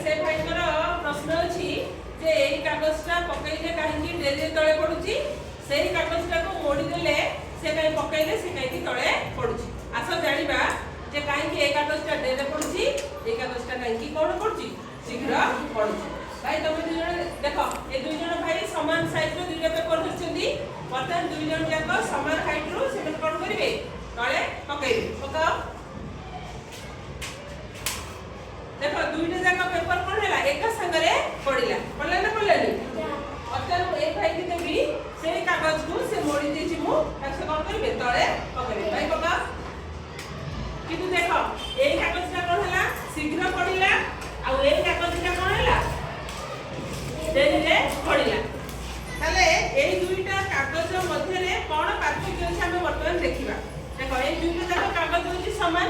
से भाईଙ୍କର प्रश्न अछि जे एई कागजटा पकैले काहेकि डेले तळे पडुची सेही कागजटा को मोडी देले से काहे पकैले से काहे तळे पडुची आसो जानिबा जे काहेकि एई कागजटा डेले पडुची एई कागजटा काहेकि कोन पडुची शीघ्र पडुची भाई तुम दुई जण देखो ए दुई जण भाई समान साइज रो दुईटा पेपर धरछंती बर्तमान दुई जण जाक समान हाइट रो से कोन करिवे तळे पकैबे पकाओ देखो दुईटा जाक पेपर कोन हैला एक संगरे पडिला पडला ना पडलानी अतन ए भाई के देबी से कागज को से मोडी देछि मु तासे कोन करिवे तळे पकैबे भाई पका किंतु देखो ए कागजटा कोन हैला शीघ्र पडिला आ ए कागजटा कोन हैला देले पडिला ताले ए दुईटा कागज मध्ये रे कोन पार्थक्य अछि हम वर्तमान देखिबा देखो ए दुईटा जाक कागज होछि समान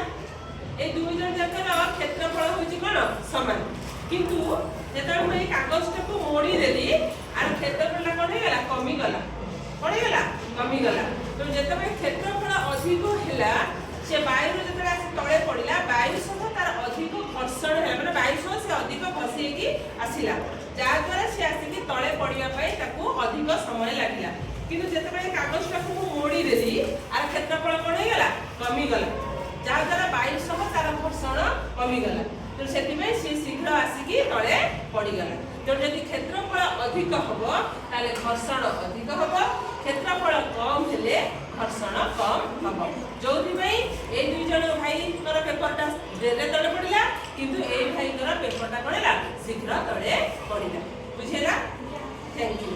ए दुई जण जाकर क्षेत्रफल होछि कोन समान किंतु जेतरा हम ए कागजटा को मोडी देली आर क्षेत्रफल कोन हेला कमी गला कोन हेला कमी गला तो जेतबे क्षेत्रफल अधिक हेला से वायु जेतरा तळे पडिला वायु सह तार अधिक घर्षण हेला माने वायु सह से अधिक घसी की आसिला जा द्वारा से आसी की तळे पडिया पई ताको अधिक समय लागिला किंतु जेतबे कागजटा को मोडी देली आर क्षेत्रफल कोन हेला कमी गला जा द्वारा वायु सह तार घर्षण कमी गला तो सेति में से शीघ्र आसी की तळे पडी गला तो यदि क्षेत्रफल अधिक हबो ताले घर्षण अधिक हबो क्षेत्रफल कम हेले घर्षण कम हबो जोथि में ए दुई जण भाई कर पेपरटा डेले तळे पडिला किंतु ए भाई कर पेपरटा कोनला शीघ्र तळे पडिला बुझेला थैंक यू।